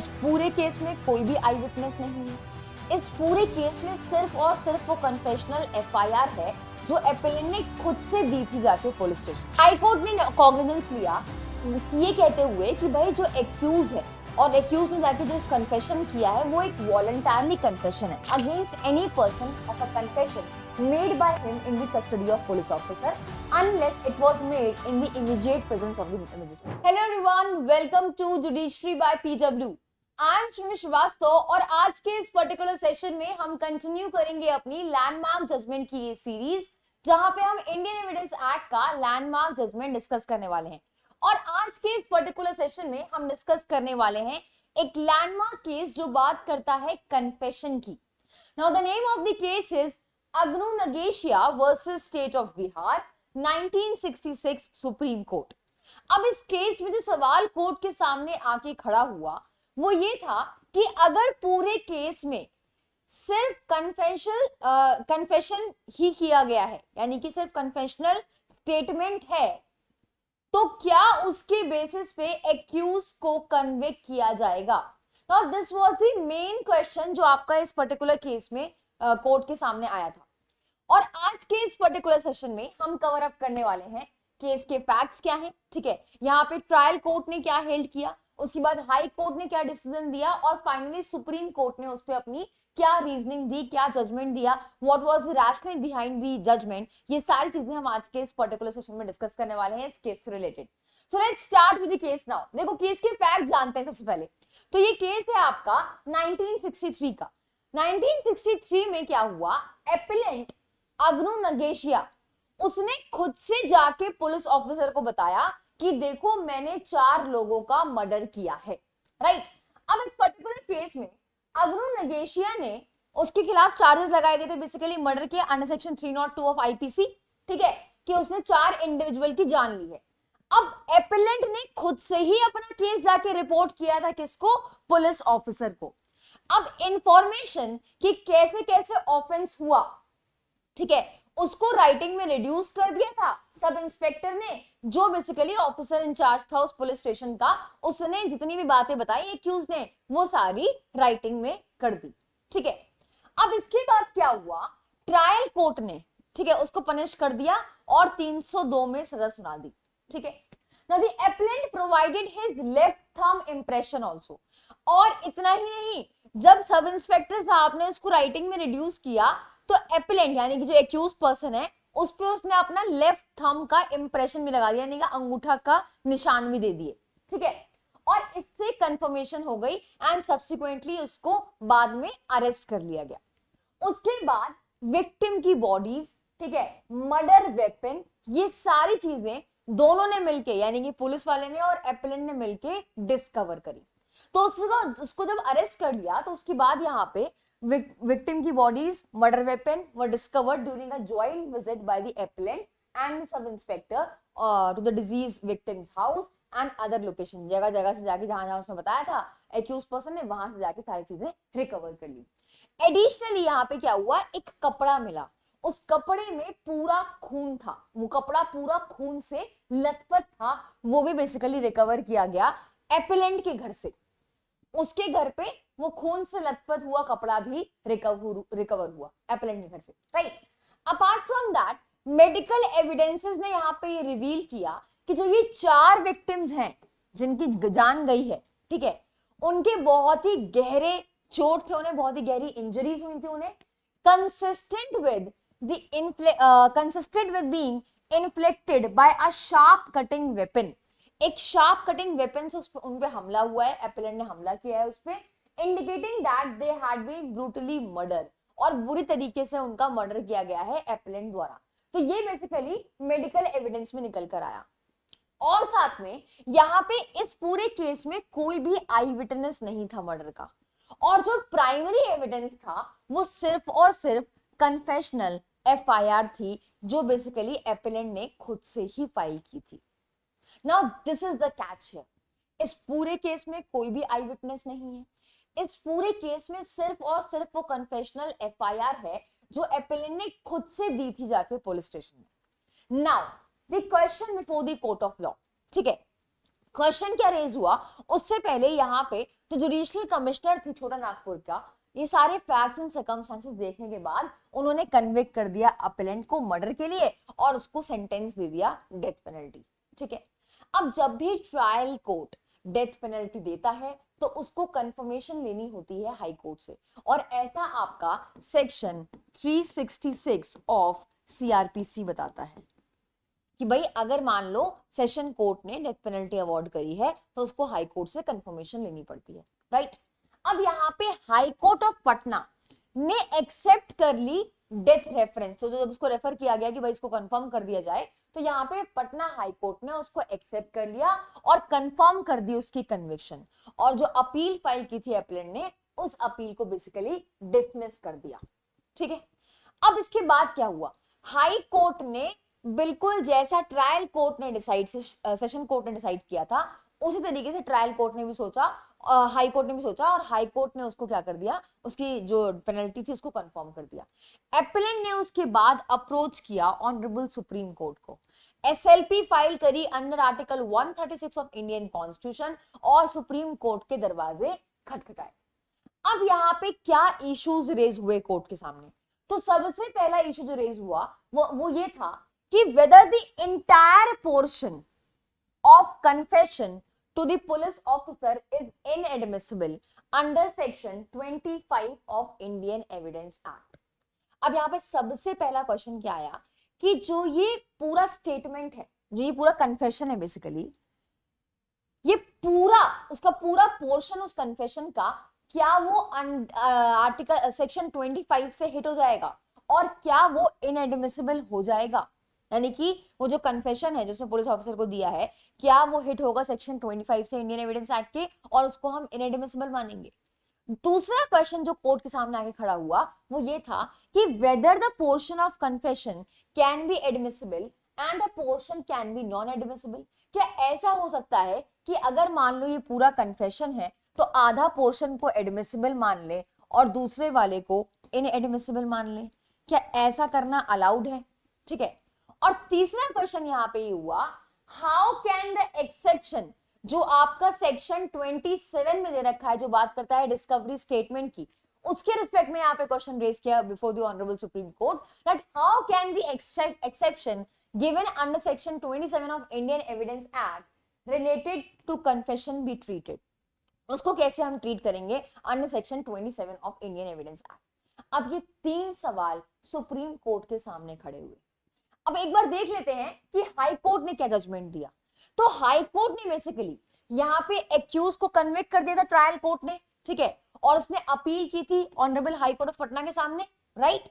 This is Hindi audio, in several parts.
इस पूरे केस में कोई भी आई विटनेस नहीं है। इस पूरे केस में सिर्फ और सिर्फ वो कन्फेशनल एफआईआर है जो एपेलेंट ने खुद से दी थी जाके पुलिस स्टेशन। हाई कोर्ट ने कॉग्निजेंस लिया ये कहते हुए कि भाई जो एक्यूज है और एक्यूज ने जाके जो कन्फेशन किया है वो एक वॉलंटरली कन्फेशन है against any person of a confession made by him in the custody of police officer unless it was made in the immediate presence of the magistrate. Hello everyone, welcome to Judiciary by PW. I am Shumi Shrivastava और आज के इस पर्टिकुलर सेशन में हम कंटिन्यू करेंगे अपनी लैंडमार्क जजमेंट की ये सीरीज जहां पे हम इंडियन एविडेंस एक्ट का लैंडमार्क जजमेंट डिस्कस करने वाले हैं। और आज के इस पर्टिकुलर सेशन में हम डिस्कस करने वाले हैं एक लैंडमार्क केस जो बात करता है कन्फेशन की। Now the name of the case is Agnu Nagesia versus State of Bihar 1966 supreme court. अब इस केस में जो सवाल कोर्ट के सामने आके खड़ा हुआ वो ये था कि अगर पूरे केस में सिर्फ कन्फेशन ही किया गया है यानी कि सिर्फ कन्फेशनल स्टेटमेंट है तो क्या उसके बेसिस पे एक्यूज को कन्विक्ट किया जाएगा। Now this was the main question जो आपका इस पर्टिकुलर केस में कोर्ट के सामने आया था। और आज के इस पर्टिकुलर सेशन में हम कवर अप करने वाले हैं केस के फैक्ट्स क्या हैं, ठीक है, यहाँ पे ट्रायल कोर्ट ने क्या हेल्ड किया, उसके बाद हाई कोर्ट ने क्या डिसीजन दिया और फाइनली सुप्रीम कोर्ट ने उस पे अपनी क्या रीजनिंग दी, क्या जजमेंट दिया, what was the rational behind the judgement. ये सारी चीजें हम आज के इस पर्टिकुलर सेशन में डिस्कस करने वाले हैं इस केस से related. So let's start with the case now. देखो केस के फैक्ट जानते हैं सबसे पहले। तो ये केस है आपका 1963 का। 1963 में क्या हुआ, एपिलेंट अग्नु नगेशिया उसने खुद से जाके पुलिस ऑफिसर को बताया कि देखो मैंने 4 लोगों का मर्डर किया है, राइट। अब इस पर्टिकुलर केस में अग्नु नगेशिया ने उसके खिलाफ चार्जेस लगाए गए थे बेसिकली मर्डर के अंडर सेक्शन 302 ऑफ आईपीसी, ठीक है, कि उसने 4 इंडिविजुअल की जान ली है। अब एपिलेंट ने खुद से ही अपना केस जाके रिपोर्ट किया था किसको, पुलिस ऑफिसर को। अब इंफॉर्मेशन कि कैसे कैसे ऑफेंस हुआ, ठीक है, उसको राइटिंग में रिड्यूस कर दिया था सब इंस्पेक्टर ने जो बेसिकली ऑफिसर इंचार्ज था उस पुलिस स्टेशन का। उसने जितनी भी बातें बताई एक्यूज ने वो सारी राइटिंग में कर दी, ठीक है। अब इसके बाद क्या हुआ, ट्रायल कोर्ट ने, ठीक है, उसको पनिश कर दिया और 302 में सजा सुना दी, ठीक है। Now the appellant provided his left thumb impression also। और इतना ही नहीं, जब सब इंस्पेक्टर साहब ने इसको राइटिंग में रिड्यूस किया तो एपिलेंट यानी कि जो एक्यूज पर्सन है उस पे उसने अपना लेफ्ट थंब का इंप्रेशन भी लगा दिया यानी कि अंगूठा का निशान भी दे दिए, ठीक है। और इससे कंफर्मेशन हो गई एंड सब्सिक्वेंटली उसको बाद में अरेस्ट कर लिया गया। उसके बाद विक्टिम की बॉडीज, ठीक है, मर्डर वेपन, ये सारी चीजें दोनों ने मिलके यानी कि पुलिस वाले ने और एपिलेंट ने मिलके डिस्कवर करी। तो उसको जब अरेस्ट कर लिया तो उसके बाद यहाँ पे victim की bodies, murder weapon were discovered during a joint visit by the appellant and the sub-inspector to the deceased victim's house and other location। जगह जगह से जाके जहां उसने बताया था accused person ने वहां से जाके सारी चीजें रिकवर कर ली। एडिशनली यहाँ पे क्या हुआ, एक कपड़ा मिला, उस कपड़े में पूरा खून था, वो कपड़ा पूरा खून से लथपथ था, वो भी बेसिकली रिकवर किया गया एपिलेंट के घर से। उसके घर पे वो खून से लथपथ हुआ कपड़ा भी रिकवर हुआ एपिलेंट के घर से, right. Apart from that medical evidences ने यहाँ पे ये रिवील किया कि जो ये 4 विक्टिम्स हैं जिनकी जान गई है, ठीक है, उनके बहुत ही गहरे चोट थे, उन्हें बहुत ही गहरी इंजरीज हुई थी उन्हें, consistent with being inflicted by a sharp cutting weapon. एक शार्प कटिंग वेपन से उन पे हमला हुआ है, एपिलेंट ने हमला किया है उस पे, indicating that they had been brutally murder, और बुरी तरीके से उनका मर्डर किया गया है एपिलेंट द्वारा। तो ये बेसिकली मेडिकल एविडेंस में निकल कर आया। और साथ में यहाँ पे इस पूरे केस में कोई भी आई विटनेस नहीं था मर्डर का, और जो प्राइमरी एविडेंस था वो सिर्फ और सिर्फ कन्फेशनल एफआईआर थी जो बेसिकली एपिलेंट ने खुद से ही फाइल की थी। Now this is the catch here, इस पूरे केस में कोई भी आई विटनेस नहीं है, इस पूरे केस में सिर्फ और सिर्फ वो कन्फेशनल एफआईआर है जो एपिलेंट ने खुद से दी थी जाके पुलिस स्टेशन में। Now the question before the court of law, ठीक है, क्वेश्चन क्या रेज हुआ उससे पहले यहाँ पे जो जुडिशियल कमिश्नर थे छोटा नागपुर का, ये सारे फैक्ट्स एंड सर्कमस्टेंसेस देखने के बाद उन्होंने कन्विक्ट कर दिया अपेलेंट को मर्डर के लिए और उसको सेंटेंस दे दिया डेथ पेनल्टी। ठीक है, अब जब भी ट्रायल कोर्ट डेथ पेनल्टी देता है तो उसको कंफर्मेशन लेनी होती है हाई कोर्ट से, और ऐसा आपका सेक्शन 366 ऑफ सीआरपीसी बताता है कि भाई अगर मान लो सेशन कोर्ट ने डेथ पेनल्टी अवार्ड करी है तो उसको हाई कोर्ट से कंफर्मेशन लेनी पड़ती है, राइट। अब यहाँ पे हाई कोर्ट ऑफ पटना ने एक्सेप्ट कर ली डेथ रेफरेंस, तो जब उसको रेफर किया गया कि भाई इसको कंफर्म कर दिया जाए, तो यहाँ पे पटना हाई कोर्ट ने उसको एक्सेप्ट कर लिया और कंफर्म कर दी उसकी कन्विक्शन, और जो अपील फाइल की थी एप्लेंट ने उस अपील को बेसिकली डिसमिस कर दिया। ठीक है, अब इसके बाद क्या हुआ, हाई कोर्ट ने बिल्कुल जैसा ट्रायल कोर्ट ने डिसाइड, सेशन कोर्ट ने डिसाइड किया था, उसी तरीके से ट्रायल कोर्ट ने भी सोचा, हाई कोर्ट ने भी सोचा, और हाई कोर्ट ने उसको क्या कर दिया, उसकी जो पेनल्टी थी उसको कंफर्म कर दिया। एपेलेंट ने उसके बाद अप्रोच किया ऑनरेबल सुप्रीम कोर्ट को, एसएलपी फाइल करी under article 136 of Indian constitution और सुप्रीम कोर्ट के दरवाजे खटखटाए। अब यहाँ पे क्या इश्यूज रेज हुए कोर्ट के सामने, तो सबसे पहला इशू जो रेज हुआ वो ये था कि whether the entire portion of confession to the police officer is inadmissible under section 25 of Indian Evidence Act। अब यहाँ पे सबसे पहला क्वेश्चन क्या आया कि जो ये पूरा स्टेटमेंट है, जो ये पूरा कन्फेशन है, बेसिकली ये पूरा उसका पूरा पोर्शन उस कन्फेशन का, क्या वो आर्टिकल सेक्शन 25 से हिट हो जाएगा और क्या वो इनएडमिसिबल हो जाएगा, यानी कि वो जो कन्फेशन है जिसने पुलिस ऑफिसर को दिया है, क्या वो हिट होगा सेक्शन 25 से इंडियन एविडेंस एक्ट के और उसको हम इनएडमिसिबल मानेंगे। दूसरा क्वेश्चन जो कोर्ट के सामने आके खड़ा हुआ वो ये था कि whether the portion of confession can B admissible and the portion can be non admissible. क्या ऐसा हो सकता है कि अगर मान लो ये पूरा कन्फेशन है तो आधा पोर्शन को एडमिसिबल मान ले और दूसरे वाले को इनएडमिसिबल मान ले, क्या ऐसा करना अलाउड है। ठीक है, और तीसरा क्वेश्चन यहाँ पे ये हुआ, हाउ कैन द एक्सेप्शन जो आपका सेक्शन 27 में दे रखा है, जो बात करता है डिस्कवरी स्टेटमेंट की, उसके रिस्पेक्ट में यहाँ पे क्वेश्चन रेज किया before the honourable supreme court, that how can the exception given under section 27 of Indian evidence act related to confession be treated, उसको कैसे हम ट्रीट करेंगे under section 27 of Indian evidence act. अब ये तीन सवाल सुप्रीम कोर्ट के सामने खड़े हुए। अब एक बार देख लेते हैं कि हाई कोर्ट ने क्या जजमेंट दिया। तो हाई कोर्ट ने बेसिकली यहाँ पे एक्यूज को कन्विक्ट कर दिया था ट्रायल कोर्ट ने, ठीक है, और उसने अपील की थी honourable high court of Patna के सामने, राइट।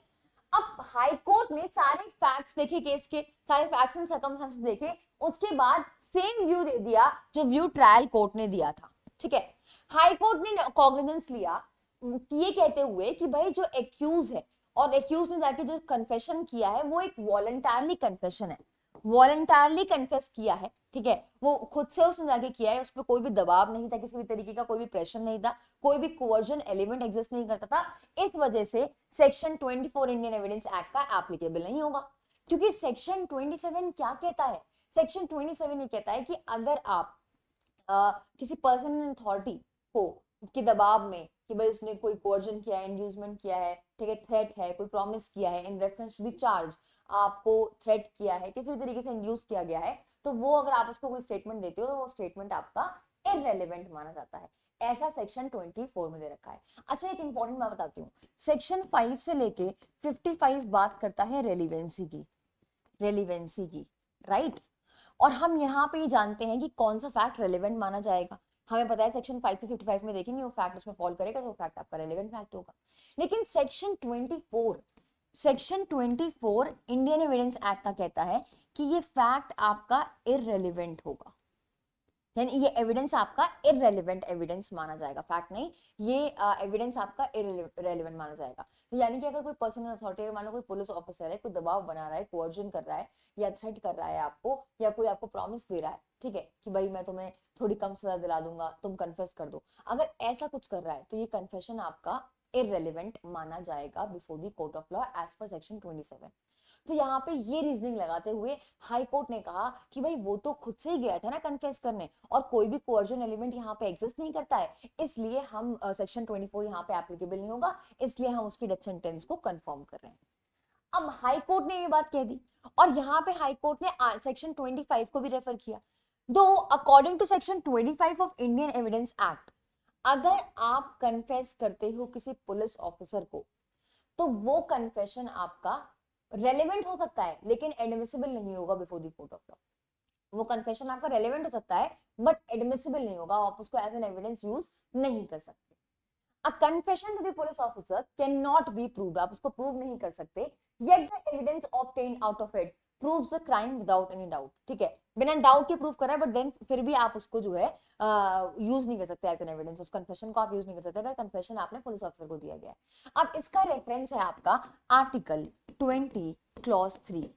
अब हाई कोर्ट ने सारे फैक्ट्स देखे, केस के सारे फैक्ट्स एंड सर्कमस्टेंसेस देखे, उसके बाद सेम व्यू दे दिया जो व्यू ट्रायल कोर्ट ने दिया था। ठीक है, हाई कोर्ट ने कॉग्निजेंस लिया ये कहते हुए कि भाई जो एक्यूज है और एक्यूज ने जाके जो कन्फेशन किया है वो एक वॉलंटरली कन्फेशन है, वॉलंटरली कन्फेस किया है। ठीक है, वो खुद से उसने जाके किया है, उस पर कोई भी दबाव नहीं था, किसी भी तरीके का कोई भी प्रेशर नहीं था, कोई भी कोवर्जन एलिमेंट एग्जिस्ट नहीं करता था। इस वजह से सेक्शन 24 इंडियन एविडेंस एक्ट का एप्लीकेबल नहीं होगा, क्योंकि सेक्शन 27 क्या कहता है, सेक्शन 27 ये कहता है कि अगर आप किसी पर्सन अथॉरिटी को के दबाव में कि भाई उसने कोई कोवर्जन किया है, इंड्यूसमेंट किया है, ठीक है, थ्रेट है, कोई प्रॉमिस किया है, in reference to the charge आपको थ्रेट किया है, किसी भी तरीके से इंड्यूस किया गया है, तो वो अगर आप उसको कोई स्टेटमेंट देते हो तो वो स्टेटमेंट आपका इररेलेवेंट माना जाता है। ऐसा सेक्शन 24 में दे रखा है। अच्छा, एक इंपॉर्टेंट बात बताती हूँ, सेक्शन 5 से लेके 55 बात करता है रेलिवेंसी की, रेलिवेंसी की, राइट। और हम यहाँ पे ही जानते हैं कि कौन सा फैक्ट रेलिवेंट माना जाएगा। हमें पता है सेक्शन 5 से 55 में देखेंगे वो फैक्ट उसमें फॉल करेगा तो वो फैक्ट आपका रेलेवेंट फैक्ट होगा। लेकिन सेक्शन 24 इंडियन एविडेंस एक्ट का कहता है कि ये फैक्ट आपका इररेलेवेंट होगा, यानी ये एविडेंस आपका इररेलेवेंट एविडेंस माना जाएगा, फैक्ट नहीं, ये एविडेंस आपका इररेलेवेंट माना जाएगा। तो यानी कि अगर कोई पर्सनल अथॉरिटी, मान लो कोई पुलिस ऑफिसर है, कोई दबाव बना रहा है, कोवर्जन कर रहा है या थ्रेट कर रहा है आपको, या कोई आपको प्रॉमिस दे रहा है, ठीक है, कि भाई मैं तुम्हें थोड़ी कम सजा दिला दूंगा, तुम कन्फेस कर दो, अगर ऐसा कुछ कर रहा है तो ये कन्फेशन आपका इररेलेवेंट माना जाएगा before the court of law as per section 27। तो यहाँ पे ये रीजनिंग लगाते हुए हाई कोर्ट ने कहा कि भाई वो तो खुद से ही गया था ना कन्फेस करने, और कोई भी कोअर्जन एलिमेंट यहाँ पे एग्जिस्ट नहीं करता है, इसलिए हम सेक्शन 24 यहाँ पे एप्लीकेबल नहीं होगा, इसलिए हम उसकी डेथ सेंटेंस को कंफर्म कर रहे हैं। अब हाई कोर्ट ने ये बात कह दी, और यहाँ पे हाई कोर्ट ने सेक्शन 25 को भी रेफर किया। दो according to section 25 of Indian evidence act, अगर आप कन्फेस करते हो किसी पुलिस ऑफिसर को, तो वो कन्फेशन आपका रेलेवेंट हो सकता है लेकिन एडमिसिबल नहीं होगा before the court of law. वो कन्फेशन आपका रेलेवेंट हो सकता है बट एडमिसिबल नहीं होगा, आप उसको एज एन एविडेंस यूज नहीं कर सकते। A confession to the police officer cannot be proved, आप उसको प्रूव नहीं कर सकते, yet the evidence obtained out of it proves the crime without any doubt। ठीक है, बिना डाउट के प्रूव कर रहा है, बट देन फिर भी आप उसको जो है यूज नहीं कर सकते एज एन एविडेंस, उस कन्फेशन को आप यूज नहीं कर सकते अगर कन्फेशन आपने पुलिस ऑफिसर को दिया गया है। अब इसका रेफरेंस है आपका आर्टिकल 20 क्लॉज 3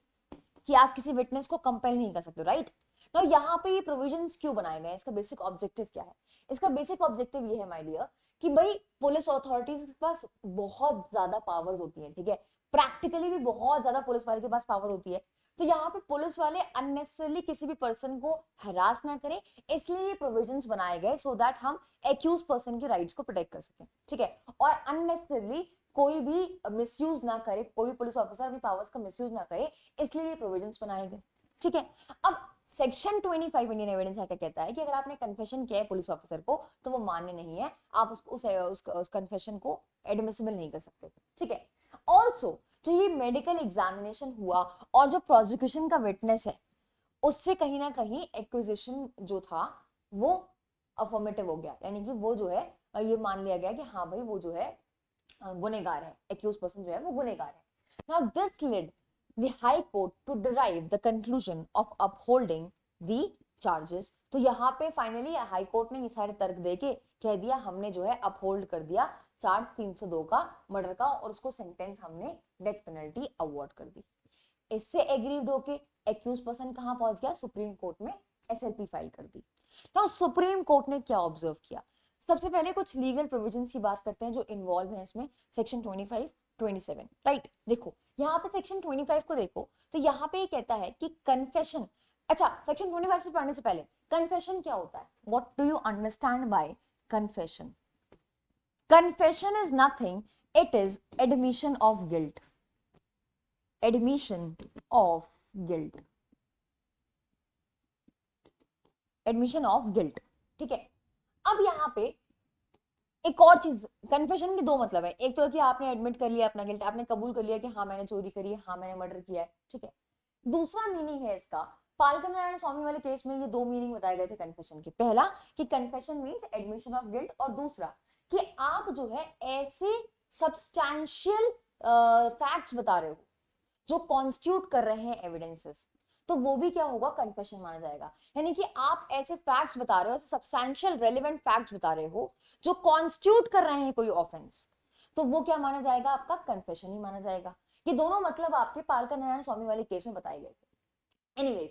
कि आप किसी विटनेस को कंपेल नहीं कर सकते, राइट। तो यहाँ पे ये प्रोविजंस क्यों बनाए गए, इसका बेसिक ऑब्जेक्टिव क्या है? इसका बेसिक ऑब्जेक्टिव ये है माय डियर कि भाई पुलिस अथॉरिटीज के पास बहुत ज्यादा पावर्स होती हैं, ठीक है, प्रैक्टिकली भी बहुत ज्यादा पुलिस वाले के पास पावर होती है, तो यहाँ पे पुलिस वाले अननेसेसरली किसी भी पर्सन को हरास ना करें, इसलिए ये प्रोविजंस बनाए गए सो दैट हम एक्यूज पर्सन के राइट्स को प्रोटेक्ट कर सकें, ठीक है, और अननेसेसरली कोई भी मिसयूज ना करे, कोई भी पुलिस ऑफिसर अपनी पावर्स का मिसयूज ना करे, इसलिए ये प्रोविजंस बनाए गए, ठीक है। अब सेक्शन 25 इंडियन एविडेंस एक्ट कहता है कि अगर आपने कन्फेशन किया है पुलिस ऑफिसर को तो वो मान्य नहीं है, आप उसको उस कन्फेशन को एडमिसिबल नहीं कर सकते, ठीक है। ऑल्सो जो ये मेडिकल एग्जामिनेशन हुआ और जो प्रोसिक्यूशन का विटनेस है उससे कहीं ना कहीं एक्विजिशन जो था वो अफर्मेटिव हो गया, यानी कि वो जो है ये मान लिया गया कि हाँ भाई वो जो है गुनहगार है, एक्यूज पर्सन जो है वो गुनहगार है। Now this led the high court to derive the conclusion of upholding the charges। तो यहाँ पे फाइनली हाई कोर्ट ने ये सारे तर्क देके कह दिया हमने जो है अपहोल्ड कर दिया चार्ज 302 का मर्डर का, और उसको सेंटेंस हमने डेथ पेनल्टी अवॉर्ड कर दी। इससे एग्रीव्ड होके एक्यूज पर्सन कहाँ पहुंच गया, सुप्रीम कोर्ट में एसएलपी फाइल कर दी। तो सुप्रीम कोर्ट ने क्या ऑब्जर्व किया, सबसे पहले कुछ लीगल प्रोविजंस की बात करते हैं जो इन्वॉल्व है इसमें, सेक्शन 25 27, राइट। देखो यहाँ पे सेक्शन 25 को देखो तो यहाँ पे ये कहता है कि कन्फेशन, अच्छा सेक्शन 25 से पढ़ने से पहले कन्फेशन क्या होता है, what do you understand by confession? Confession is nothing, it is admission of guilt, admission of guilt, admission of guilt, ठीक है। अब यहाँ पे एक और चीज, कन्फेशन के दो मतलब है, एक तो कि आपने एडमिट कर लिया अपना गिल्ट, आपने कबूल कर लिया कि हाँ मैंने चोरी करी है, हाँ मैंने मर्डर किया है, ठीक है। दूसरा मीनिंग है इसका, पालकर नारायण स्वामी वाले केस में ये दो मीनिंग बताए गए थे कन्फेशन के, पहला कि confession means admission of guilt, और दूसरा कि आप जो है ऐसे सब्सटैंशियल फैक्ट्स बता रहे हो जो कॉन्स्टिट्यूट कर रहे हैं एविडेंसेस, तो वो भी क्या होगा, कन्फेशन माना जाएगा। यानी कि आप ऐसे फैक्ट्स बता रहे हो, ऐसे सब्सटैंशियल रेलेवेंट फैक्ट्स बता रहे हो जो कॉन्स्टिट्यूट कर रहे हैं कोई ऑफेंस, तो वो क्या माना जाएगा, आपका कन्फेशन ही माना जाएगा। ये दोनों मतलब आपके पालकर नारायण स्वामी वाले केस में बताए गए थे। एनीवेज,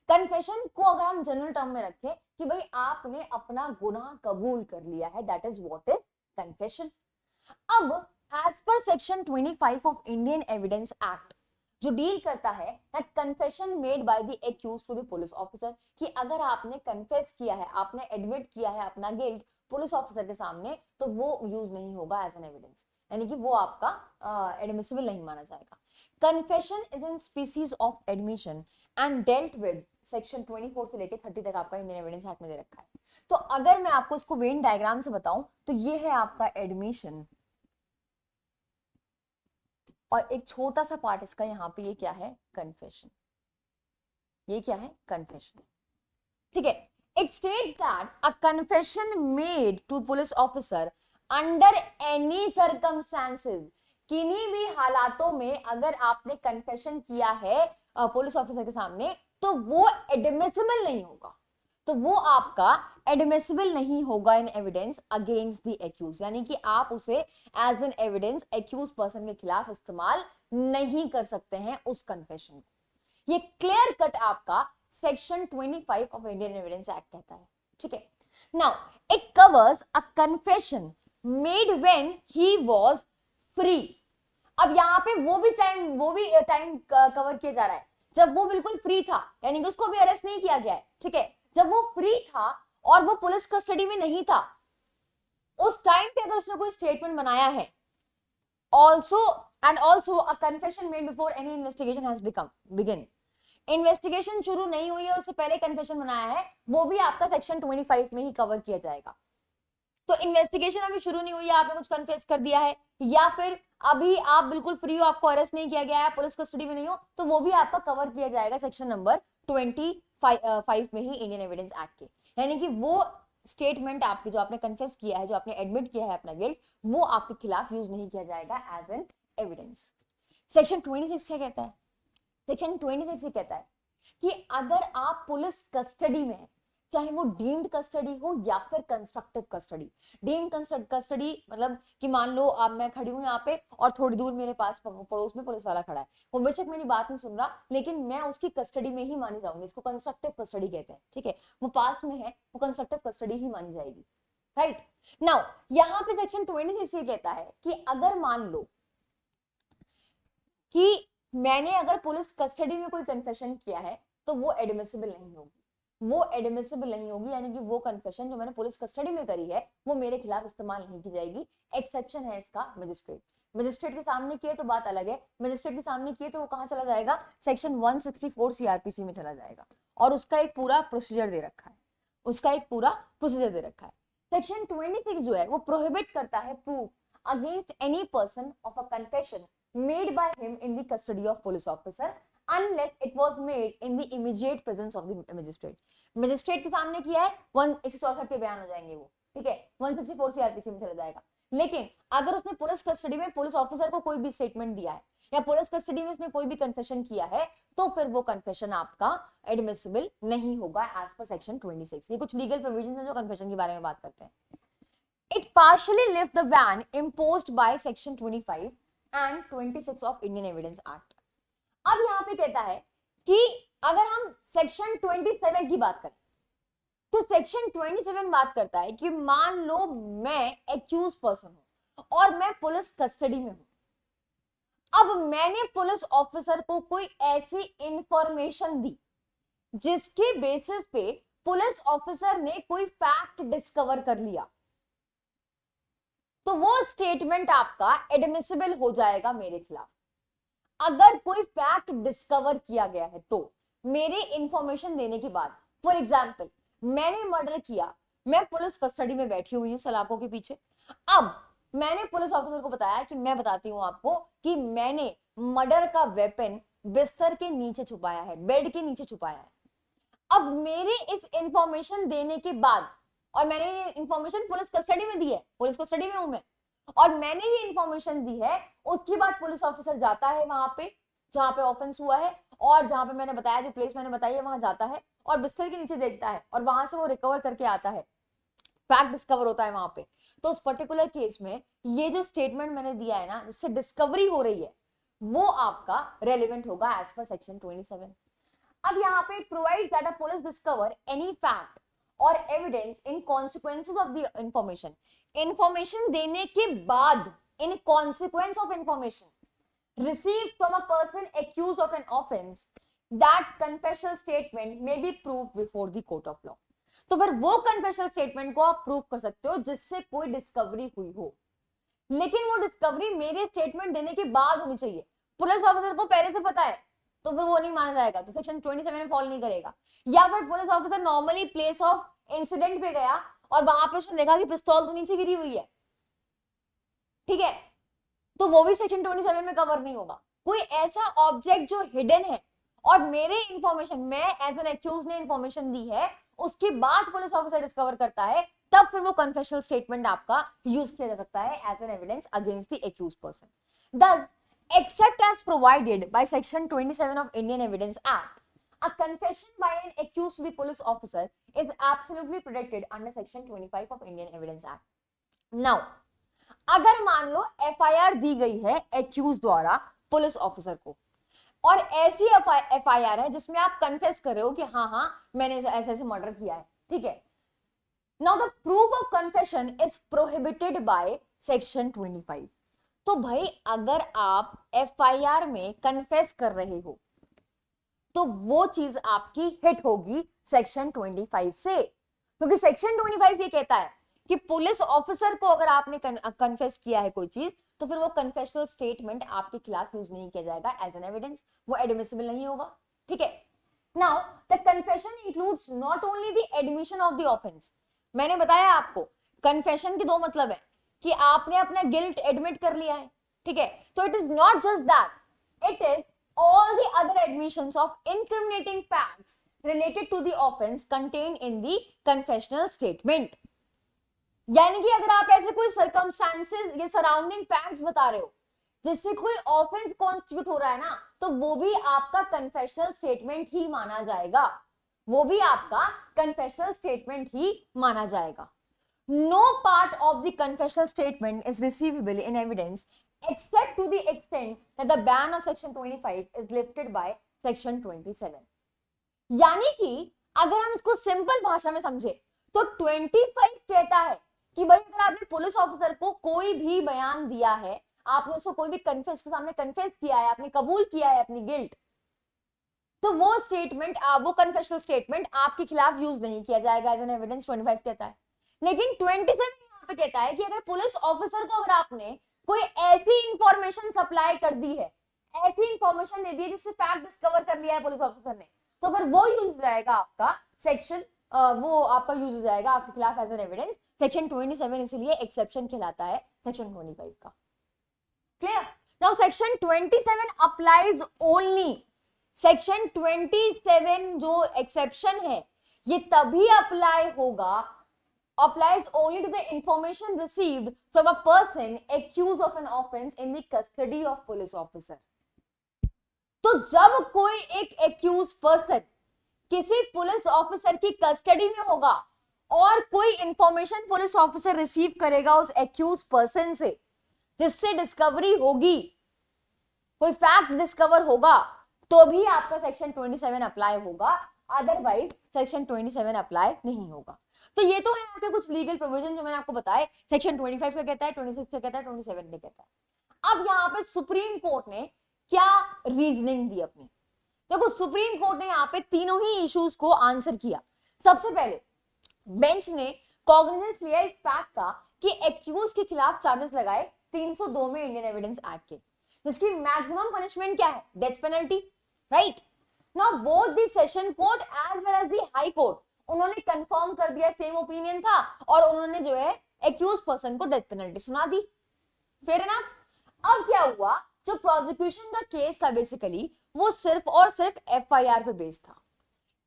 कन्फेशन को अगर हम जनरल टर्म में रखें कि भाई आपने अपना गुनाह कबूल कर लिया है, that is what is confession. अब as per section 25 of Indian evidence act जो डील करता है that confession made by the accused to the police officer, कि अगर आपने कन्फेस किया है, आपने एडमिट किया है अपना गिल्ट पुलिस ऑफिसर के सामने, तो वो यूज नहीं होगा एज एन एविडेंस, यानी कि वो आपका एडमिसिबल नहीं माना जाएगा। Confession is an species of admission and dealt with section 24 से लेकर 30 तक आपका इंडियन एविडेंस एक्ट में दे रखा है। तो अगर मैं आपको इसको वेन डायग्राम से बताऊं तो ये है आपका एडमिशन, और एक छोटा सा पार्ट इसका यहाँ पे ये क्या है, कन्फेशन, ये क्या है, कन्फेशन, ठीक है। It states that a confession made to police officer under any circumstances, किन्हीं भी हालातों में अगर आपने कन्फेशन किया है पुलिस ऑफिसर के सामने तो वो एडमिसिबल नहीं होगा, तो वो आपका एडमिसिबल नहीं होगा in evidence against the accused, यानी कि आप उसे as an evidence accused person के खिलाफ इस्तेमाल नहीं कर सकते हैं उस कन्फेशन को। ये क्लियर कट आपका section 25 of Indian evidence act कहता है, ठीक है। Now it covers a confession made when he was free. अब यहाँ पे वो भी टाइम कवर किया जा रहा है जब वो बिल्कुल फ्री था, यानी कि उसको भी अरेस्ट नहीं किया गया है, ठीक है। जब वो फ्री था और वो पुलिस कस्टडी में नहीं था, उस टाइम पे अगर उसने कोई स्टेटमेंट बनाया है, also a confession made before any investigation has begin, investigation शुरू नहीं हुई है उससे पहले कन्फेशन बनाया है, वो भी आपका सेक्शन 25 में ही कवर किया जाएगा। तो इन्वेस्टिगेशन अभी शुरू नहीं हुई है, आपने कुछ कन्फेस कर दिया है, या फिर अभी आप बिल्कुल फ्री हो, आपको अरेस्ट नहीं किया गया है, पुलिस कस्टडी में नहीं हो, तो वो भी आपका कवर किया जाएगा सेक्शन नंबर 25 में ही इंडियन एविडेंस एक्ट के। यानी कि वो स्टेटमेंट आपकी जो आपने कन्फेस किया है, जो आपने एडमिट किया है अपना गिल्ट, वो आपके खिलाफ यूज नहीं किया जाएगा एज एन एविडेंस। सेक्शन 26 क्या कहता है? सेक्शन 26 कहता है कि अगर आप पुलिस कस्टडी में, चाहे वो डीम्ड कस्टडी हो या फिर कंस्ट्रक्टिव कस्टडी, डीम्ड कस्टडी मतलब कि मान लो अब मैं खड़ी हूं यहाँ पे और थोड़ी दूर मेरे पास पड़ोस में पुलिस वाला खड़ा है, वो बेशक मेरी बात नहीं सुन रहा, लेकिन मैं उसकी कस्टडी में ही मानी जाऊंगी, इसको कंस्ट्रक्टिव कस्टडी कहते हैं, ठीक है। वो पास में है, वो कंस्ट्रक्टिव कस्टडी ही मानी जाएगी, राइट। नाउ यहाँ पे सेक्शन 26 ये कहता है कि अगर मान लो कि मैंने अगर पुलिस कस्टडी में कोई कन्फेशन किया है तो वो एडमिसिबल नहीं होगी, वो एडमिसिबल नहीं होगी, यानी कि वो कन्फेशन जो मैंने पुलिस कस्टडी में करी है वो मेरे खिलाफ इस्तेमाल नहीं की जाएगी। एक्सेप्शन है इसका मजिस्ट्रेट के सामने किए तो बात अलग है, मजिस्ट्रेट के सामने किए तो वो कहां चला जाएगा? सेक्शन 164 सीआरपीसी में चला जाएगा, और उसका एक पूरा प्रोसीजर दे रखा है, सेक्शन 26 जो है वो प्रोहिबिट करता है proof against any person of a confession made by him in the custody of police officer unless it was made in the immediate presence of the magistrate। Magistrate के सामने किया है, 164 के बयान हो जाएंगे वो, ठीक है, 164 सीआरपीसी में चला जाएगा। लेकिन अगर उसने पुलिस कस्टडी में पुलिस ऑफिसर को कोई भी स्टेटमेंट दिया है या पुलिस कस्टडी में उसने कोई भी कन्फेशन किया है, तो फिर वो कन्फेशन आपका एडमिसिबल नहीं होगा एज पर सेक्शन 26। ये कुछ लीगल प्रोविजंस हैं जो कन्फेशन के बारे में बात करते हैं। It partially lifts the ban imposed by section 25 and 26 of Indian Evidence Act। अब यहाँ पे कहता है कि अगर हम सेक्शन 27 की बात करें तो सेक्शन 27 बात करता है कि मान लो मैं एक्यूज पर्सन हूं और मैं पुलिस कस्टडी में हूं। अब मैंने पुलिस ऑफिसर को कोई ऐसी इंफॉर्मेशन दी जिसके बेसिस पे पुलिस ऑफिसर ने कोई फैक्ट डिस्कवर कर लिया, तो वो स्टेटमेंट आपका एडमिसिबल हो जाएगा मेरे खिलाफ। अगर कोई फैक्ट डिस्कवर किया गया है तो मेरे इंफॉर्मेशन देने के बाद, फॉर एग्जाम्पल मैंने मर्डर किया, मैं पुलिस कस्टडी में बैठी हुई हूं सलाखों के पीछे, अब मैंने पुलिस ऑफिसर को बताया कि मैं बताती हूं आपको कि मैंने मर्डर का वेपन बिस्तर के नीचे छुपाया है, बेड के नीचे छुपाया है। अब मेरे इस इंफॉर्मेशन देने के बाद, और मैंने ये इंफॉर्मेशन पुलिस कस्टडी में दी है, पुलिस कस्टडी में हूं मैं, और मैंने ये इंफॉर्मेशन दी है, उसके बाद पुलिस ऑफिसर जाता है वहां पे जहां पे ऑफेंस हुआ है और जहां पे मैंने बताया, जो प्लेस मैंने बताई है, वहां जाता है और बिस्तर के नीचे देखता है और वहां से वो रिकवर करके आता है, फैक्ट डिस्कवर होता है वहां पे। तो उस पर्टिकुलर केस में ये जो स्टेटमेंट मैंने दिया है ना, जिससे डिस्कवरी हो रही है, वो आपका रेलिवेंट होगा एज पर सेक्शन 27। अब यहाँ पे provides that a police discover any fact और evidence in consequences of the information देने के बाद, in consequence of information received from a person accused of an offence, that confessional statement may be proved before the court of law. तो फिर वो कन्फेशनल स्टेटमेंट को आप प्रूव कर सकते हो जिससे कोई डिस्कवरी हुई हो, लेकिन वो डिस्कवरी मेरे स्टेटमेंट देने के बाद होनी चाहिए। पुलिस ऑफिसर को पहले से पता है तो फिर वो नहीं माना जाएगा, तो सेक्शन 27 में फॉलो नहीं करेगा। या फिर police officer normally place of incident पे गया और वहां पे उसने देखा कि पिस्तौल तो नीचे गिरी हुई है, ठीक है, तो वो भी सेक्शन 27 में कवर नहीं होगा। कोई ऐसा ऑब्जेक्ट जो हिडन है और मेरे इंफॉर्मेशन, मैं एज एन एक्यूज ने इंफॉर्मेशन दी है, उसके बाद पुलिस ऑफिसर डिस्कवर करता है, तब फिर वो कन्फेशनल स्टेटमेंट आपका यूज किया जा सकता है as an evidence against the accused person. Thus, except as provided by section 27 of Indian Evidence Act, a confession by an accused to the police officer is absolutely protected under section 25 of Indian Evidence Act. Now, अगर मान लो FIR दी गई है एक्यूज द्वारा पुलिस ऑफिसर को, और ऐसी FIR है जिसमें आप कन्फेस कर रहे हो कि हाँ मैंने ऐसे ऐसे मर्डर किया है, ठीक है। Now the proof of confession is prohibited by section 25. तो तो भाई अगर आप एफआईआर में कन्फेस कर रहे हो तो वो चीज आपकी हिट होगी सेक्शन 25 से, क्योंकि सेक्शन 25 ये कहता है कि पुलिस ऑफिसर को अगर आपने कन्फेस किया है कोई चीज तो फिर वो कन्फेशनल स्टेटमेंट आपके खिलाफ यूज नहीं किया जाएगा एज एन एविडेंस, वो एडमिसिबल नहीं होगा। ठीक है, now the confession includes not only the admission of the offence, मैंने बताया आपको कन्फेशन के दो मतलब है कि आपने अपना गिल्ट एडमिट कर लिया है, ठीक है, तो it is not just that, it is all the other admissions of incriminating facts related to the offense contained in the confessional statement। यानी कि अगर आप ऐसे कोई circumstances या surrounding facts बता रहे हो जिससे कोई ऑफेंस कॉन्स्टिट्यूट हो रहा है ना, तो वो भी आपका कन्फेशनल स्टेटमेंट ही माना जाएगा, वो भी आपका कन्फेशनल स्टेटमेंट ही माना जाएगा। No part of the confessional statement is receivable in evidence except to the extent that the ban of section 25 is lifted by section 27। यानी कि अगर हम इसको सिंपल भाषा में समझे तो 25 कहता है कि भाई अगर आपने पुलिस ऑफिसर को कोई भी बयान दिया है, आपने उसको कोई भी कन्फेस के सामने कन्फेस किया है, आपने कबूल किया है अपनी गिल्ट, तो वो स्टेटमेंट, वो कन्फेशनल स्टेटमेंट आपके खिलाफ यूज नहीं किया जाएगा एज एन एविडेंस, 25 कहता है। लेकिन 27 यहाँ पे कहता है कि अगर पुलिस ऑफिसर को अगर आपने कोई ऐसी इंफॉर्मेशन सप्लाई कर दी है, ऐसी इंफॉर्मेशन दे दी है जिससे फैक्ट डिस्कवर कर लिया है पुलिस ऑफिसर ने, तो फिर वो यूज हो जाएगा आपका सेक्शन, वो आपका यूज हो जाएगा आपके खिलाफ एज एन एविडेंस। सेक्शन 27 इसलिए एक्सेप्शन कहलाता है सेक्शन 25 का। Clear? Now section 27 applies only, section 27 जो एक्सेप्शन है ये तभी अप्लाई होगा, applies only to the information received from a person accused of an offense in the custody of police officer। तो जब कोई एक accused person किसी पुलिस ऑफिसर की कस्टडी में होगा और कोई इंफॉर्मेशन पुलिस ऑफिसर रिसीव करेगा उस accused person से जिससे डिस्कवरी होगी, कोई फैक्ट डिस्कवर होगा, तो भी आपका सेक्शन 27 अप्लाई होगा, अदरवाइज सेक्शन 27 अप्लाई नहीं होगा। तो ये तो है आपके कुछ लीगल प्रोविजन जो मैंने आपको बताए, सेक्शन 25 का कहता है, 26 का कहता है, 27 का कहता है। अब यहाँ पे सुप्रीम कोर्ट ने क्या रीजनिंग दी अपनी, देखो सुप्रीम कोर्ट ने यहाँ पे तीनों ही इश्यूज को आंसर किया। सबसे पहले बेंच ने कॉग्निजेंस लिया इस फैक्ट का कि एक्यूज के खिलाफ चार्जेस लगाए 302 में इंडियन एविडेंस एक्ट के, जिसकी मैक्सिमम पनिशमेंट क्या है, death penalty, right. Now both the session court as well as the high court उन्होंने कंफर्म कर दिया, सेम ओपिनियन था, और उन्होंने जो है एक्यूज पर्सन को डेथ पेनल्टी सुना दी। Fair enough. अब क्या हुआ, जो प्रोसिक्यूशन का केस था बेसिकली वो सिर्फ और सिर्फ एफआईआर पे बेस्ड था,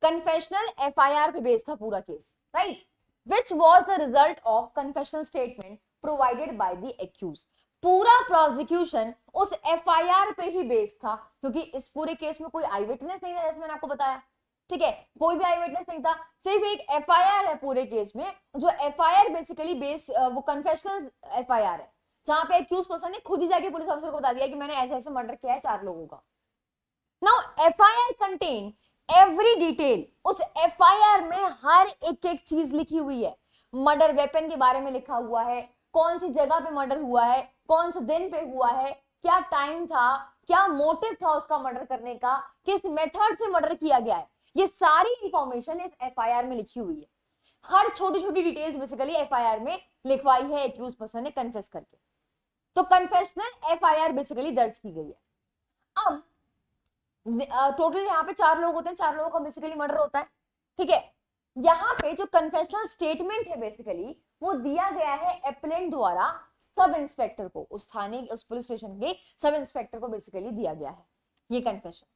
कन्फेशनल एफआईआर पे बेस्ड था पूरा केस, right, which was the result of confessional statement provided by the accused. पूरा प्रोसिक्यूशन उस एफआईआर पे ही बेस्ड था, क्योंकि इस पूरे केस में कोई आई विटनेस नहीं था, जैसे मैंने आपको बताया, ठीक है, कोई भी आई विटनेस नहीं था, सिर्फ एक एफआईआर है पूरे केस में, जो एफआईआर बेसिकली बेस वो कन्फेशनल एफआईआर है, जहां पे एक्यूज पर्सन ने खुद ही जाके पुलिस ऑफिसर को बता दिया कि मैंने ऐसे ऐसे मर्डर किया है 4 लोगों का। Now FIR contain every detail, उस एफआईआर में हर एक एक चीज लिखी हुई है, मर्डर वेपन के बारे में लिखा हुआ है, कौन सी जगह पे मर्डर हुआ है, कौन से दिन पे हुआ है, क्या टाइम था, क्या मोटिव था उसका मर्डर करने का, किस मेथड से मर्डर किया गया है, ये सारी इंफॉर्मेशन इस एफआईआर में लिखी हुई है। हर छोटी छोटी डिटेल्स बेसिकली एफआईआर में लिखवाई है एक्यूज पर्सन ने कन्फेस करके, तो कन्फेशनल एफआईआर बेसिकली दर्ज की गई है। अब टोटल यहाँ पे 4 लोग होते हैं, 4 लोगों का बेसिकली मर्डर होता है, ठीक है। यहाँ पे जो कन्फेशनल स्टेटमेंट है बेसिकली वो दिया गया है एप्लेंट द्वारा सब इंस्पेक्टर को, उस थाने, उस पुलिस स्टेशन के सब इंस्पेक्टर को बेसिकली दिया गया है ये कन्फेशन।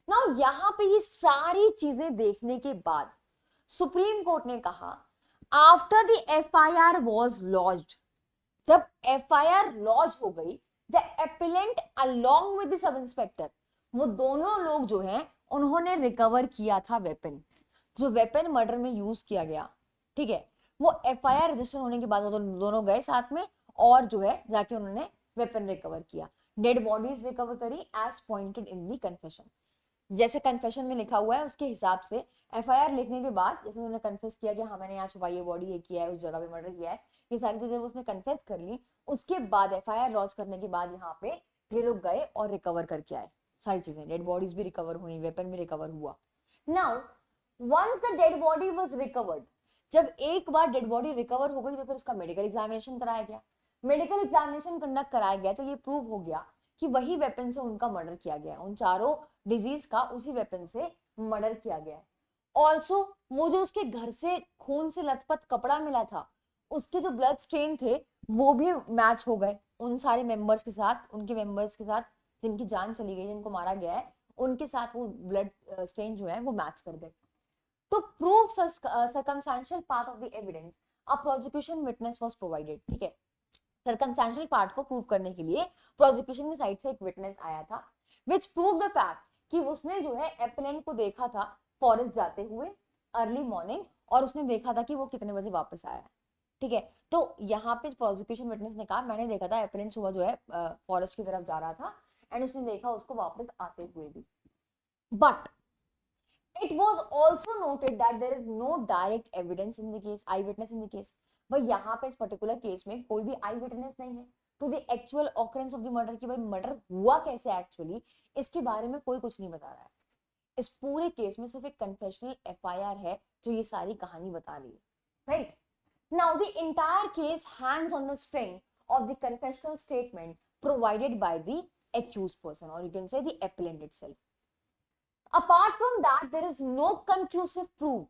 नाउ यहाँ पे ये सारी चीजें देखने के बाद सुप्रीम कोर्ट ने कहा after the FIR was lodged, जब एफआईआर लॉन्च हो गई, the appellant along with the sub inspector, वो दोनों लोग जो हैं उन्होंने रिकवर किया था वेपन, जो वेपन मर्डर में यूज किया गया, ठीक है, वो एफआईआर रजिस्टर होने के बाद वो दोनों गए साथ में और जो है जाके उन्होंने वेपन रिकवर किया, डेड बॉडीज रिकवर करी as pointed in the confession, जैसे कन्फेशन में लिखा हुआ है उसके हिसाब से। एफआईआर लिखने के बाद जैसे उन्होंने कन्फेस किया कि हाँ मैंने यहाँ छुपाई है बॉडी, ये किया है, उस जगह पे मर्डर किया है, ये सारी चीजें उसने कन्फेस कर ली, उसके बाद एफआईआर लॉन्च करने के बाद यहाँ पे ये लोग गए और रिकवर करके आए सारी चीजें, डेड बॉडीज भी रिकवर हुई, वेपन भी रिकवर हुआ। Now once the dead body was recovered, जब एक बार डेड बॉडी रिकवर हो गई तो फिर उसका मेडिकल एग्जामिनेशन कराया गया। मेडिकल एग्जामिनेशन कंडक्ट कराया गया तो ये प्रूव हो गया कि वही वेपन से उनका मर्डर किया गया, उन चारों डिजीज का उसी वेपन से मर्डर किया गया है। ऑल्सो वो जो उसके घर से खून से लथपथ कपड़ा मिला था, उसके जो ब्लड स्ट्रेन थे वो भी मैच हो गए उन सारे मेंबर्स के साथ, उनके मेंबर्स के साथ जिनकी जान चली गई, जिनको मारा गया है, उनके साथ वो ब्लड स्ट्रेन जो है वो मैच कर गए। तो prove circumstantial part of the evidence, a prosecution witness was provided। ठीक है, सर्कमस्टेंशियल पार्ट को प्रूव करने के लिए प्रोसिक्यूशन की साइड से एक विटनेस आया था, विच प्रूव द फैक्ट कि उसने जो है एपेलेंट को देखा था फॉरेस्ट जाते हुए अर्ली मॉर्निंग, और उसने देखा था कि वो कितने बजे वापस आया। ठीक है, तो यहाँ पे प्रोसिक्यूशन विटनेस ने कहा मैंने देखा था एपेलेंट सुबह जो है फॉरेस्ट की तरफ जा रहा था एंड उसने देखा उसको वापस आते हुए भी। But it was also noted that there is no direct evidence in the case, eye witness in the case। भाई यहाँ पे इस पर्टिकुलर केस में कोई भी आई विटनेस नहीं है to the actual occurrence of the murder, कि भाई मर्डर हुआ कैसे एक्चुअली, इसके बारे में कोई कुछ नहीं बता रहा है। इस पूरे केस में सिर्फ एक कन्फेशनल एफआईआर है जो ये सारी कहानी बता रही है, right. Now the entire case hangs on the string of the confessional statement provided by the accused person, और you can say the appellant itself. Apart from that, there is no conclusive proof।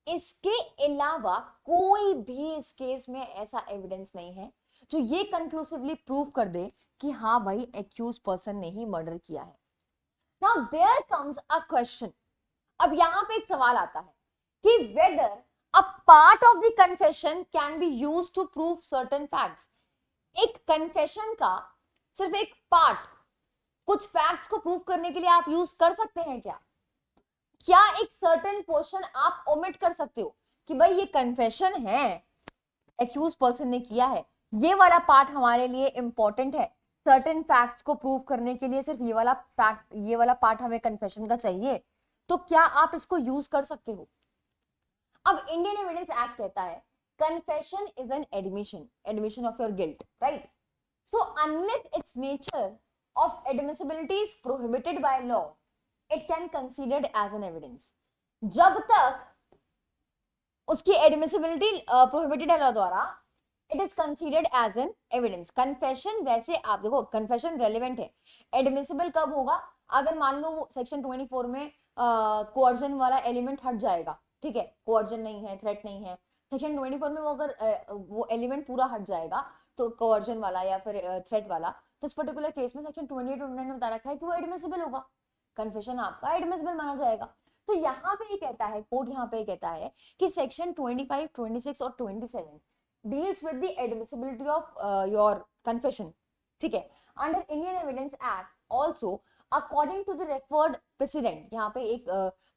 इसके अलावा कोई भी इस केस में ऐसा एविडेंस नहीं है जो ये कंक्लूसिवली प्रूव कर दे कि हाँ भाई एक्यूज पर्सन ने ही मर्डर किया है। Now there comes a question, अब यहां पे एक सवाल आता है कि whether a part of the confession can be used to prove certain facts. एक कन्फेशन का सिर्फ एक पार्ट कुछ फैक्ट्स को प्रूव करने के लिए आप यूज कर सकते हैं क्या? क्या एक सर्टेन पोर्शन आप ओमिट कर सकते हो कि भाई ये कन्फेशन है, एक्यूज पर्सन ने किया है, ये वाला पार्ट हमारे लिए इंपॉर्टेंट है, सर्टेन फैक्ट्स को प्रूव करने के लिए सिर्फ ये वाला फैक्ट, ये वाला पार्ट हमें कन्फेशन का चाहिए, तो क्या आप इसको यूज कर सकते हो? अब इंडियन एविडेंस एक्ट कहता है confession is an admission of your guilt, right. So unless it's nature of admissibility is prohibited by law, it can considered as an evidence। जब तक उसकी एडमिसिबिलिटी प्रोहिबिटेड है लॉ द्वारा, it is considered as an evidence. Confession वैसे आप देखो कन्फेशन रेलेवेंट है, एडमिसिबल कब होगा? अगर मान लो सेक्शन 24 में कोअर्जन वाला एलिमेंट हट जाएगा, ठीक है, कोअर्जन नहीं है, थ्रेट नहीं है, सेक्शन 24 में वो अगर वो एलिमेंट पूरा हट जाएगा तो कोअर्जन वाला या फिर थ्रेट वाला, तो इस पर्टिकुलर केस में सेक्शन 28 और 29 में बता रखा है कि वो एडमिसिबल होगा, कन्फेशन आपका एडमिसिबल माना जाएगा। तो यहाँ पे ये कहता है, कोर्ट यहाँ पे कहता है कि सेक्शन 25, 26 और 27 deals with the admissibility of your confession, ठीक है। Under Indian evidence act also according to the referred president, यहाँ पे एक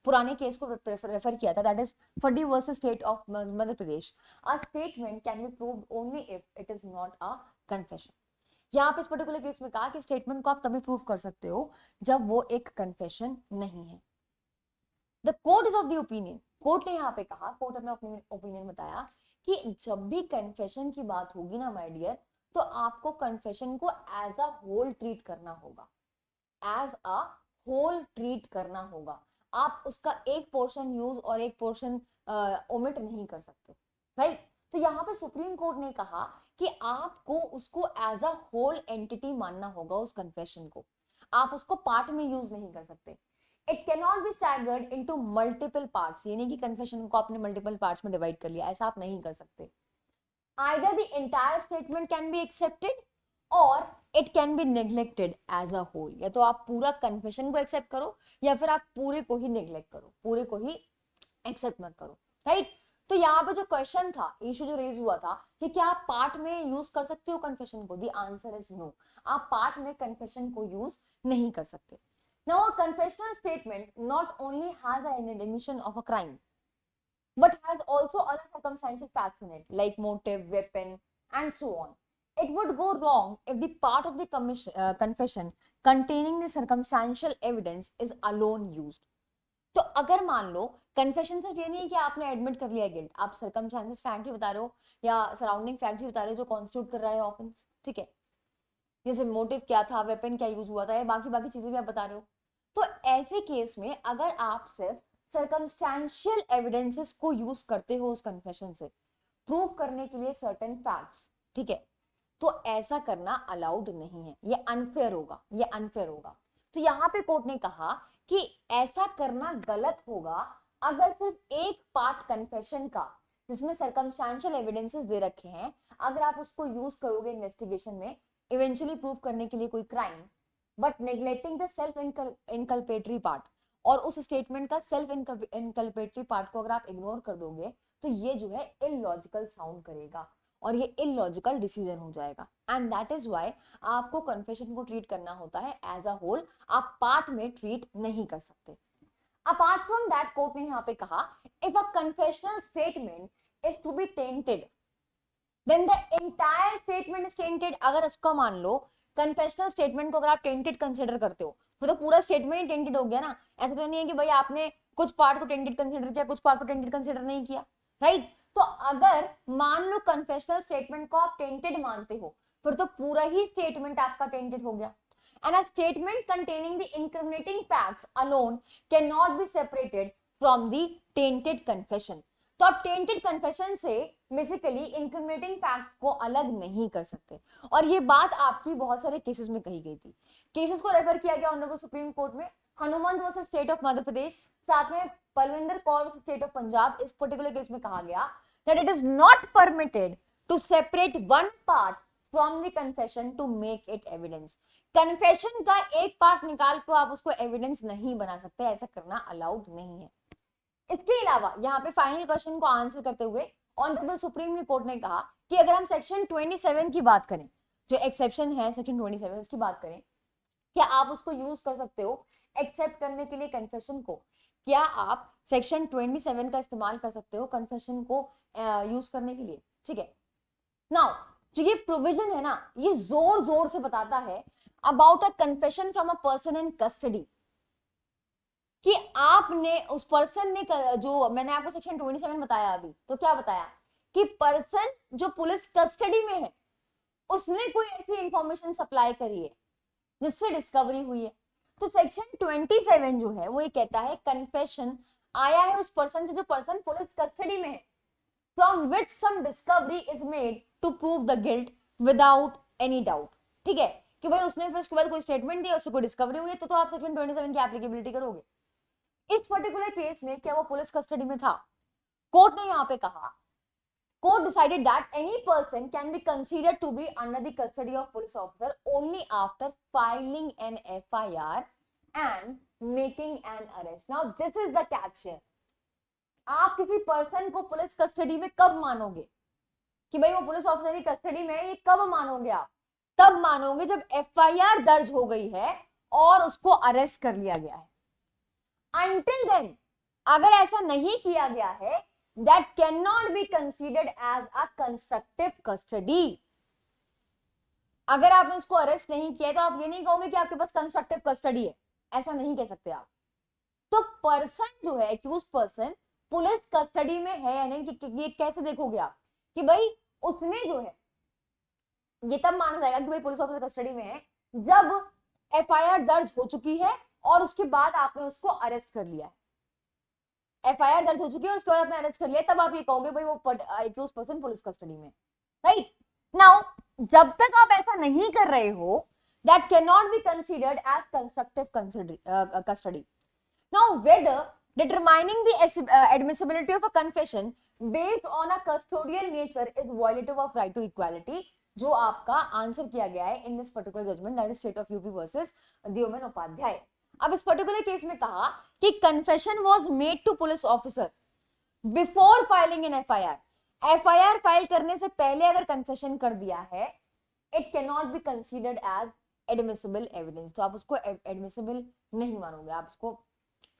पुराने केस को रेफर किया था, that is Faddi versus state of Madhya Pradesh, a statement can be proved only if it is not a confession. यहाँ पे इस पर्टिकुलर केस में कहा कि स्टेटमेंट को आप तभी प्रूव कर सकते हो जब वो एक कन्फेशन नहीं है। The court is of the opinion, court ने यहाँ पे कहा, कोर्ट अपना ओपिनियन बताया कि जब भी कन्फेशन की बात होगी ना माय डियर, तो आपको कन्फेशन को एज अ होल ट्रीट करना होगा, एज अ होल ट्रीट करना होगा। आप उसका एक पोर्शन यूज और एक पोर्शन ओमिट नहीं कर सकते, राइट। तो यहाँ पे सुप्रीम कोर्ट ने कहा कि आपको उसको एज अ होल एंटिटी मानना होगा, उस कन्फेशन को आप उसको पार्ट में यूज नहीं कर सकते। It can not B staggered into multiple parts, यानी कि कन्फेशन को आपने मल्टीपल पार्ट्स में डिवाइड कर लिया, ऐसा आप नहीं कर सकते। Either the entire statement can be accepted और it can be neglected as a whole, या तो आप पूरा कन्फेशन को एक्सेप्ट करो या फिर आप पूरे को ही नेग्लेक्ट करो, पूरे को ही एक्सेप्ट मत करो, राइट। तो यहाँ पे जो क्वेश्चन था, इशू जो रेज हुआ था कि क्या आप पार्ट में यूज कर सकते हो कन्फेशन को, द आंसर इज नो, आप पार्ट में कन्फेशन को यूज नहीं कर सकते। Now a confessional statement not only has an admission of a crime but has also other circumstantial facts in it like motive, weapon and so on. It would go wrong if the part of the confession containing the circumstantial evidence is alone used। तो अगर मान लो कन्फेशन सिर्फ ये नहीं है कि आपने एडमिट कर लिया गिल्ट, आप सर्कमस्टेंसेस फैक्ट भी बता रहे हो या सराउंडिंग फैक्ट भी बता रहे हो जो कॉन्स्टिट्यूट कर रहा है ऑफेंस, ठीक है, जैसे मोटिव क्या था, वेपन क्या यूज हुआ था, या बाकी बाकी चीजें भी आप बता रहे हो। तो ऐसे केस में अगर आप सिर्फ सर्कमस्टेंशियल एविडेंसेस को यूज करते हो उस कन्फेशन से प्रूव करने के लिए सर्टेन फैक्ट्स, ठीक है, तो ऐसा करना अलाउड नहीं है, ये अनफेयर होगा, ये अनफेयर होगा। तो यहां पे कोर्ट ने कहा कि ऐसा करना गलत होगा अगर सिर्फ एक पार्ट कन्फेशन का जिसमें सर्कमस्टेंशियल एविडेंसेस दे रखे हैं, अगर आप उसको यूज करोगे इन्वेस्टिगेशन में इवेंचुअली प्रूव करने के लिए कोई crime, but neglecting the self inculpatory part, और उस स्टेटमेंट का सेल्फ इनकल्पेटरी पार्ट को अगर आप इग्नोर कर दोगे तो ये जो है इलॉजिकल साउंड करेगा और ये इलॉजिकल डिसीजन हो जाएगा। एंड दैट इज व्हाई आपको कन्फेशन को ट्रीट करना होता है एज अ होल, आप पार्ट में ट्रीट नहीं कर सकते। अपार्ट फ्रॉम दैट कोर्ट ने यहाँ पे कहा if a confessional statement is to be tainted then the entire statement is tainted. अगर उसको मान लो कन्फेशनल स्टेटमेंट को अगर आप टेंटेड कंसिडर करते हो फिर तो पूरा स्टेटमेंट ही टेंटेड हो गया ना। ऐसा तो नहीं है कि भाई आपने कुछ पार्ट को टेंटेड कंसिडर किया, कुछ पार्ट को टेंटेड कंसिडर नहीं किया, राइट? तो अगर मान लो कन्फेशनल स्टेटमेंट को आप टेंटेड मानते हो फिर तो पूरा ही स्टेटमेंट आपका टेंटेड हो गया। And a statement containing the incriminating facts alone cannot be separated from the tainted confession. तो आप tainted confession से बेसिकली incriminating facts को अलग नहीं कर सकते। और ये बात आपकी बहुत सारे केसेस में कही गई थी। केसेस को रेफर किया गया ऑनरेबल सुप्रीम कोर्ट में, Hanumant versus state of Madhya Pradesh, साथ में Balvinder Kaur versus state of Punjab. इस पर्टिकुलर केस में कहा गया that it is not permitted to separate one part from the confession to make it evidence. Confession का एक पार्ट निकाल कर आप उसको एविडेंस नहीं बना सकते, ऐसा करना अलाउड नहीं है। इसके अलावा यहाँ पे फाइनल क्वेश्चन को आंसर करते हुए ऑनरेबल सुप्रीम कोर्ट ने कहा कि अगर हम सेक्शन 27 की बात करें, जो एक्सेप्शन है सेक्शन 27 उसकी बात करें, क्या आप उसको यूज कर सकते हो एक्सेप्ट करने के लिए कन्फेशन को? क्या आप सेक्शन 27 का इस्तेमाल कर सकते हो कन्फेशन को यूज करने के लिए? ठीक है, नाउ जो ये प्रोविजन है ना, ये जोर जोर से बताता है about a confession from a person in custody, कि आपने उस पर्सन ने जो मैंने आपको सेक्शन 27 बताया अभी, तो क्या बताया कि पर्सन जो पुलिस कस्टडी में है उसने कोई ऐसी इंफॉर्मेशन सप्लाई करी है जिससे डिस्कवरी हुई है। तो सेक्शन 27 जो है वो ये कहता है कन्फेशन आया है उस पर्सन से जो पर्सन पुलिस कस्टडी में है, from which some discovery is made to prove the guilt without any doubt. ठीक है, कि भाई उसने फिर उसके बाद कोई स्टेटमेंट दिया, उससे कोई डिस्कवरी हुई है, तो आप सेक्शन 27 की एप्लीकेबिलिटी करोगे। इस पर्टिकुलर केस में क्या वो पुलिस कस्टडी में था? कोर्ट ने यहाँ पे कहा, court decided that any person can be considered to be under the custody of police officer only after filing an FIR and making an arrest. Now this is the catch here. आप किसी पर्सन को पुलिस कस्टडी में कब मानोगे कि भाई वो पुलिस ऑफिसर की कस्टडी में है? ये कब मानोगे आप? तब मानोगे जब FIR दर्ज हो गई है और उसको अरेस्ट कर लिया गया है। Until then, अगर ऐसा नहीं किया गया है, that cannot be considered as a constructive custody. अगर आपने उसको अरेस्ट नहीं किया तो आप ये नहीं कहोगे कि आपके पास कंस्ट्रक्टिव कस्टडी है, ऐसा नहीं कह सकते आप। तो पर्सन जो है, एक्यूज पर्सन पुलिस कस्टडी में है या नहीं, ये कैसे देखोगे आप कि भाई उसने जो है, ये तब माना जाएगा कि भाई पुलिस ऑफिसर कस्टडी में है जब FIR दर्ज हो चुकी है और उसके बाद आपने उसको अरेस्ट कर लिया है। FIR दर्ज हो चुकी है और उसके बाद आपने अरेस्ट कर लिया, तब आप ये कहोगे भाई वो एक्यूज पर्सन पुलिस कस्टडी में, राइट? नाउ जब तक आप ऐसा नहीं कर रहे हो, that cannot be considered as constructive custody. Now whether determining the admissibility of a confession based on a custodial nature is violative of right to equality, जो आपका आंसर किया गया है in this particular judgment, that is state of UP versus Deoman Upadhyay. अब इस पर्टिकुलर केस में कहा कि confession was made to police officer before filing in FIR। FIR file करने से पहले अगर कन्फेशन कर दिया है, it can not be considered as admissible evidence. तो आप उसको एडमिसिबल नहीं मानोगे, आप उसको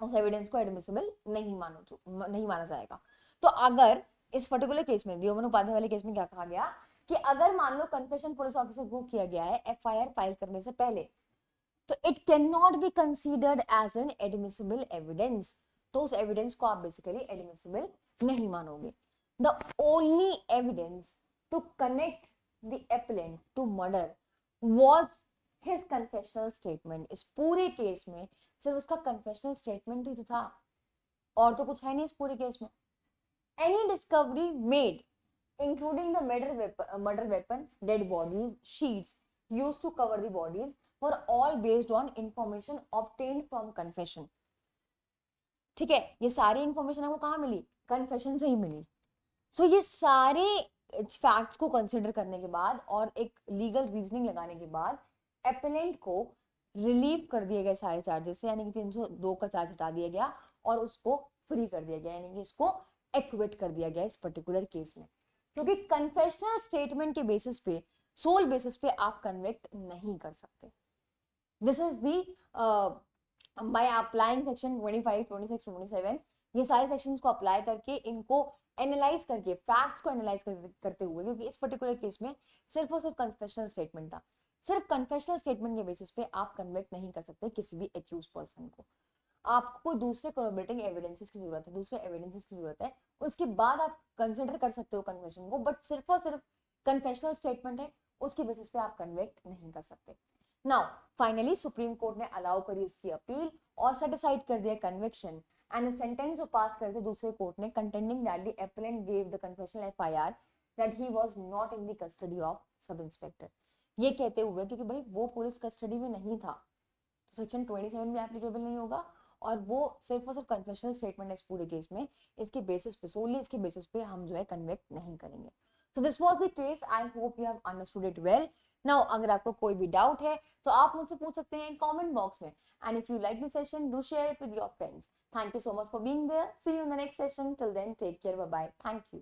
उस एविडेंस को एडमिसिबल नहीं माना जाएगा। तो अगर इस पर्टिकुलर केस में, दियोमन उपाध्याय वाले केस में क्या कहा गया कि अगर मान लो कन्फेशन पुलिस ऑफिसर को किया गया है FIR फाइल करने से पहले, तो it can not be considered as an admissible evidence. तो उस एविडेंस को आप बेसिकली एडमिसिबल नहीं मानोगे। The only evidence to connect the appellant to murder was his confessional statement. इस पूरे केस में सिर्फ उसका confessional statement ही तो था, और तो कुछ है नहीं इस पूरे केस में. Any discovery made, including the murder weapon, dead bodies, sheets used to cover the bodies, were all based on information obtained from confession. ठीक है, ये सारी इंफॉर्मेशन आपको कहाँ मिली? कन्फेशन से ही मिली. सो ये सारे फैक्ट्स को कंसिडर करने के बाद और एक लीगल रीजनिंग लगाने के बाद एपेलेंट को रिलीव कर दिए गए सारे चार्जेस से, यानी कि 302 का चार्ज हटा दिया गया और उसको फ्री कर दिया गया, यानी कि इसको एक्विट कर दिया गया इस पर्टिकुलर केस में. क्योंकि कन्फेशनल स्टेटमेंट के बेसिस पे, सोल बेसिस पे आप कन्विक्ट नहीं कर सकते. This is the by applying section 25, 26, 27, ये सारे सेक्शंस को अप्लाई करके, इनको एनालाइज करके, फैक्ट्स को एनालाइज करते हुए, क्योंकि इस पर्टिकुलर केस में सिर्फ और सिर्फ कन्फेशनल स्टेटमेंट था, सिर्फ कन्फेशनल स्टेटमेंट के बेसिस पे आप कन्विक्ट नहीं कर सकते किसी भी एक्यूज पर्सन को. आपको दूसरे कोरोबरेटिंग एविडेंसेस की जरूरत है, दूसरे एविडेंसेस की जरूरत है, उसके बाद आप कंसिडर कर सकते हो कन्फेशन को, बट सिर्फ और सिर्फ कन्फेशनल स्टेटमेंट है, उसके बेसिस पे आप कन्विक्ट नहीं कर सकते. नाउ फाइनली सुप्रीम कोर्ट ने अलाउ करी उसकी अपील और सेटिसाइड कर दिया कन्विक्शन, एंड सेंटेंस जो पास कर दिया दूसरे कोर्ट ने, contending that the appellant gave the confessional FIR that he was not in the custody of sub inspector. ये कहते हुए क्योंकि भाई वो पुलिस कस्टडी में नहीं था, तो सेक्शन 27 भी एप्लीकेबल नहीं होगा, और वो सिर्फ और सिर्फ कन्फेशनल स्टेटमेंट है इस पूरे केस में, इसके बेसिस पे, सोली इसके बेसिस पे हम जो है कन्विक्ट नहीं करेंगे. So this was the case. I hope you have understood it well. Now अगर आपको कोई भी डाउट है तो आप मुझसे पूछ सकते हैं कमेंट बॉक्स में, and if you like this session do share it with your friends. Thank you so much for being there. See you in the next session. Till then take care. Bye bye. Thank you.